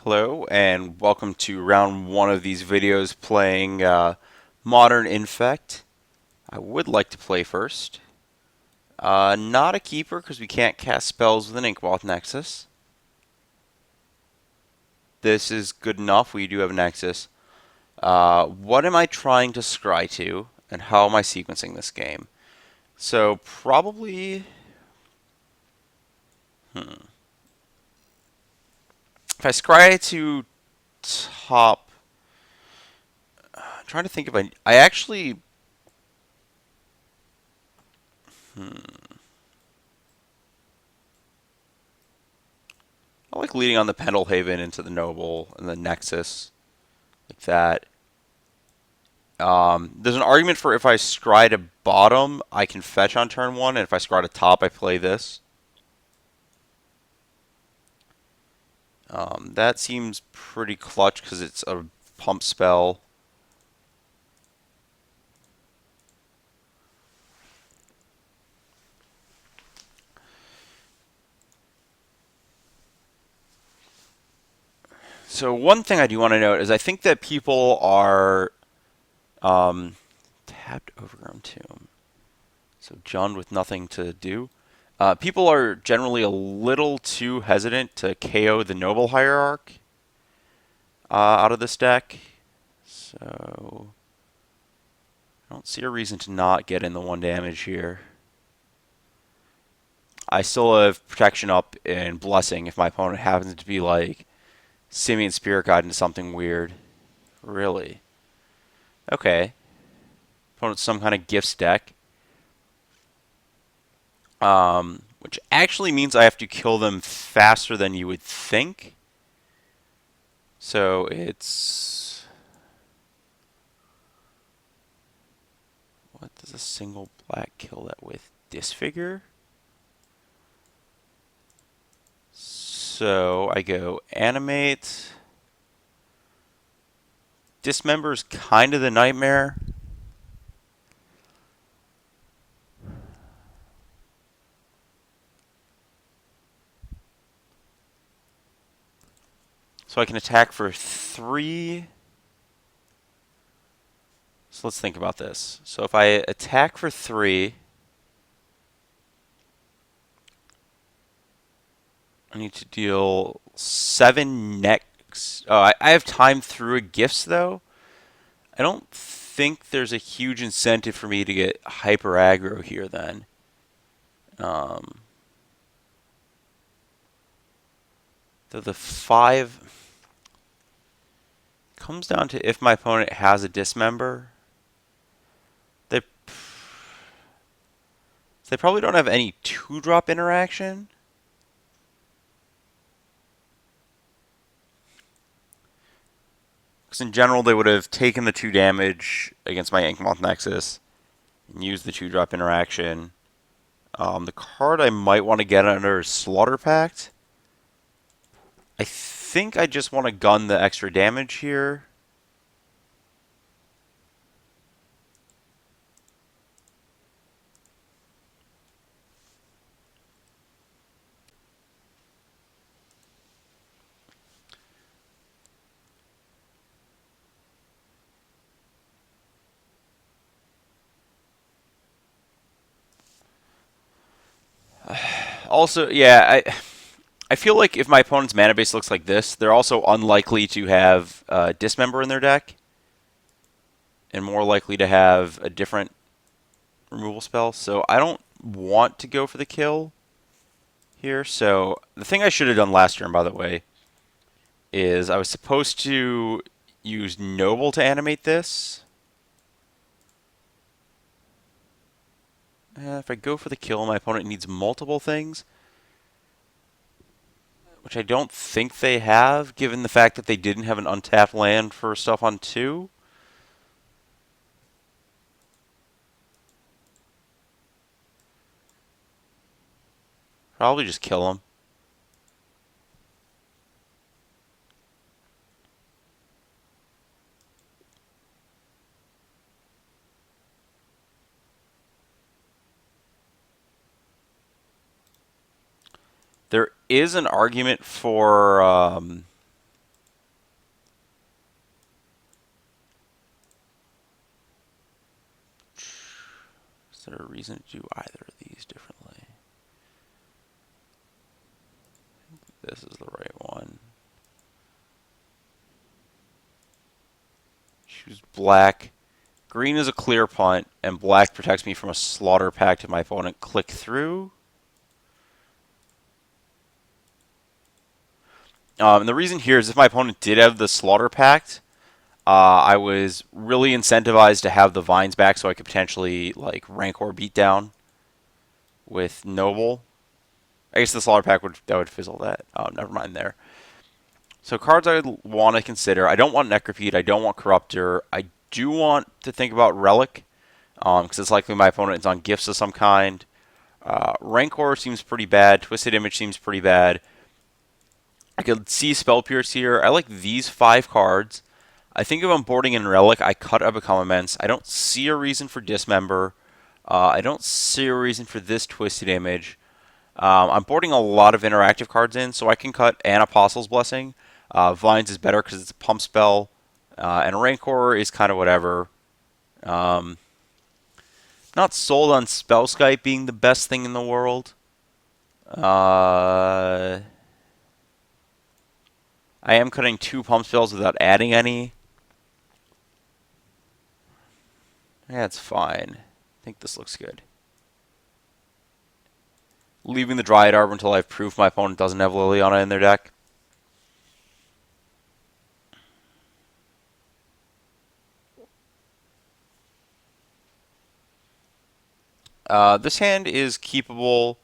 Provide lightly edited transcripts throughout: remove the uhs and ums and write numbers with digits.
Hello and welcome to round one of these videos playing Modern Infect. I would like to play first. Not a keeper because we can't cast spells with an Inkmoth Nexus. This is good enough. We do have a Nexus. What am I trying to scry to and how am I sequencing this game? So probably... If I scry to top... I'm trying to think if I actually... I like leading on the Pendlehaven into the Noble and the Nexus, like that. There's an argument for if I scry to bottom, I can fetch on turn one, and if I scry to top, I play this. That seems pretty clutch because it's a pump spell. So one thing I do want to note is I think that people are tapped Overgrown Tomb. So John with nothing to do. People are generally a little too hesitant to KO the Noble Hierarch out of this deck. So I don't see a reason to not get in the one damage here. I still have protection up and blessing if my opponent happens to be like Simian Spirit Guide into something weird. Really? Okay. Opponent's some kind of gifts deck. Which actually means I have to kill them faster than you would think. So it's... What does a single black kill that with? Disfigure? So I go animate. Dismember's kind of the nightmare. So I can attack for 3. So let's think about this. So if I attack for 3, I need to deal 7 next. Oh, I have time through a gifts though. I don't think there's a huge incentive for me to get hyper aggro here then. Um, the 5 comes down to if my opponent has a dismember. They they probably don't have any 2-drop interaction. Because in general, they would have taken the 2 damage against my Inkmoth Nexus and used the 2-drop interaction. The card I might want to get under is Slaughter Pact. I think I just want to gun the extra damage here. Also, yeah, I feel like if my opponent's mana base looks like this, they're also unlikely to have Dismember in their deck, and more likely to have a different removal spell. So I don't want to go for the kill here. So the thing I should have done last turn, by the way, is I was supposed to use Noble to animate this. If I go for the kill, my opponent needs multiple things, which I don't think they have, given the fact that they didn't have an untapped land for stuff on 2. Probably just kill them. There is an argument for there a reason to do either of these differently? This is the right one. Choose black. Green is a clear punt, and black protects me from a slaughter pact if my opponent click through. And the reason here is if my opponent did have the slaughter pact, I was really incentivized to have the vines back so I could potentially like Rancor beatdown with Noble. I guess the slaughter pact would fizzle that. Never mind there. So cards I would want to consider. I don't want Necropede. I don't want Corruptor. I do want to think about Relic because it's likely my opponent is on gifts of some kind. Rancor seems pretty bad. Twisted Image seems pretty bad. I could see Spell Pierce here. I like these 5 cards. I think if I'm boarding in Relic, I cut or Become Immense. I don't see a reason for Dismember. I don't see a reason for this Twisted Image. I'm boarding a lot of interactive cards in, so I can cut an Apostle's Blessing. Vines is better because it's a pump spell. And Rancor is kind of whatever. Not sold on Spell Skype being the best thing in the world. I am cutting 2 pump spells without adding any. Yeah, it's fine. I think this looks good. Leaving the Dryad Arbor until I have proof my opponent doesn't have Liliana in their deck. This hand is keepable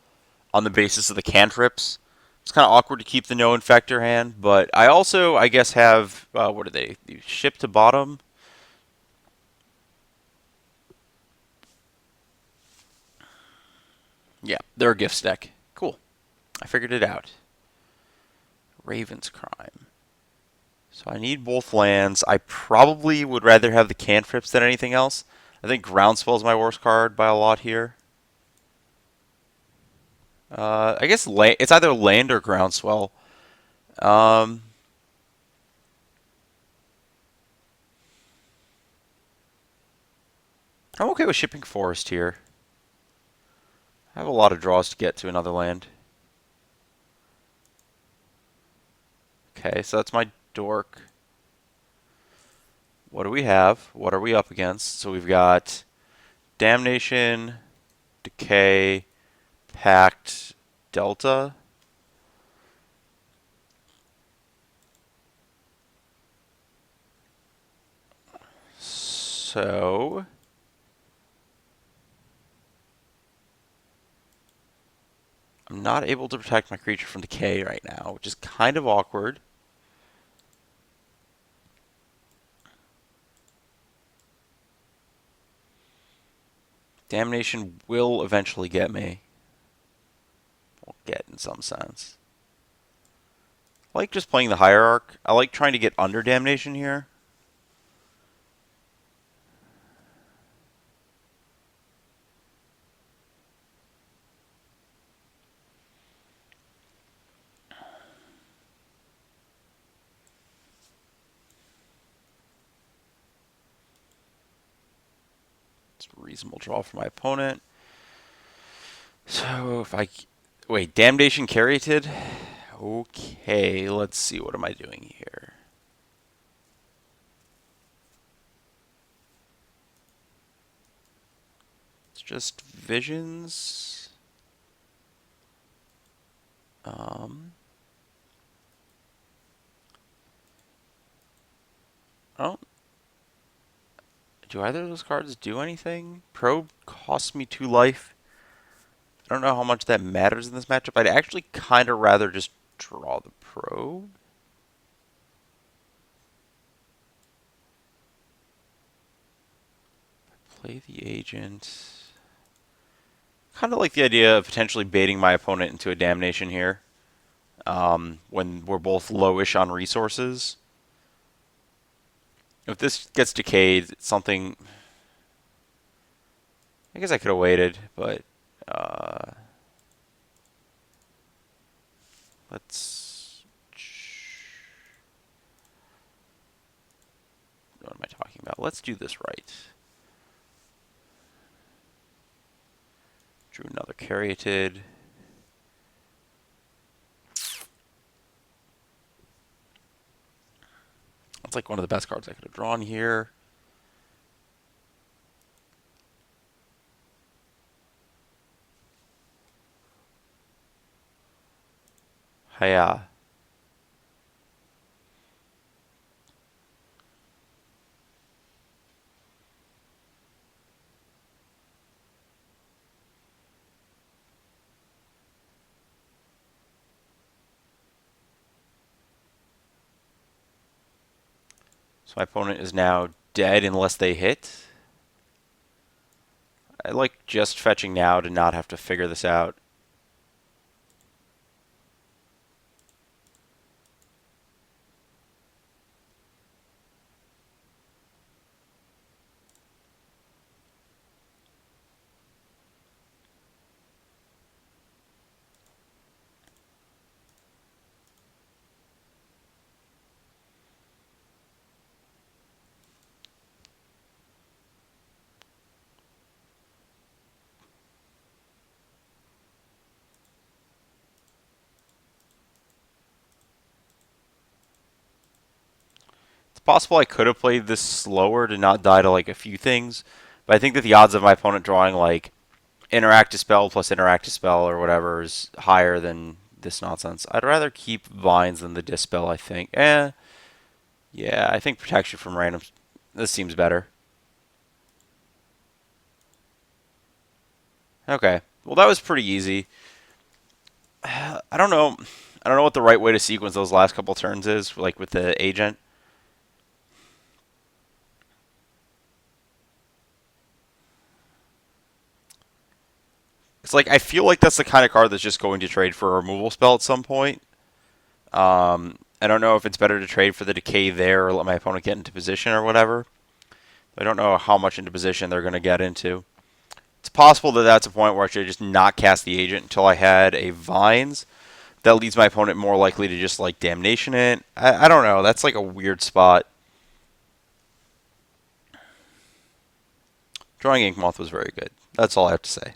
on the basis of the cantrips. It's kind of awkward to keep the no infector hand, but I also, I guess, have what are they? Ship to bottom. Yeah, they're a gift deck. Cool. I figured it out. Raven's Crime. So I need both lands. I probably would rather have the cantrips than anything else. I think Groundswell is my worst card by a lot here. I guess it's either land or Groundswell. I'm okay with shipping Forest here. I have a lot of draws to get to another land. Okay, so that's my dork. What do we have? What are we up against? So we've got Damnation, Decay, Pact, Delta. So I'm not able to protect my creature from Decay right now, which is kind of awkward. Damnation will eventually get me. Well, get in some sense. I like just playing the Hierarch. I like trying to get under Damnation here. It's a reasonable draw for my opponent. So if I... Wait, Damnation Caryatid? Okay, let's see. What am I doing here? It's just Visions. Oh, do either of those cards do anything? Probe costs me 2 life. I don't know how much that matters in this matchup. I'd actually kind of rather just draw the Probe. Play the Agent. Kind of like the idea of potentially baiting my opponent into a Damnation here. When we're both lowish on resources. If this gets decayed, it's something... I guess I could have waited, but... let's... What am I talking about? Let's do this right. Drew another Caryatid. That's like one of the best cards I could have drawn here. Hiya. So my opponent is now dead unless they hit. I like just fetching now to not have to figure this out. It's possible I could have played this slower to not die to like a few things, but I think that the odds of my opponent drawing like Interact Dispel plus Interact Dispel or whatever is higher than this nonsense. I'd rather keep Vines than the Dispel, I think. Yeah, I think Protection from Random. This seems better. Okay. Well, that was pretty easy. I don't know. I don't know what the right way to sequence those last couple turns is, like with the agent. It's like I feel like that's the kind of card that's just going to trade for a removal spell at some point. I don't know if it's better to trade for the decay there or let my opponent get into position or whatever. I don't know how much into position they're going to get into. It's possible that that's a point where I should just not cast the agent until I had a Vines. That leaves my opponent more likely to just like Damnation it. I don't know. That's like a weird spot. Drawing Ink Moth was very good. That's all I have to say.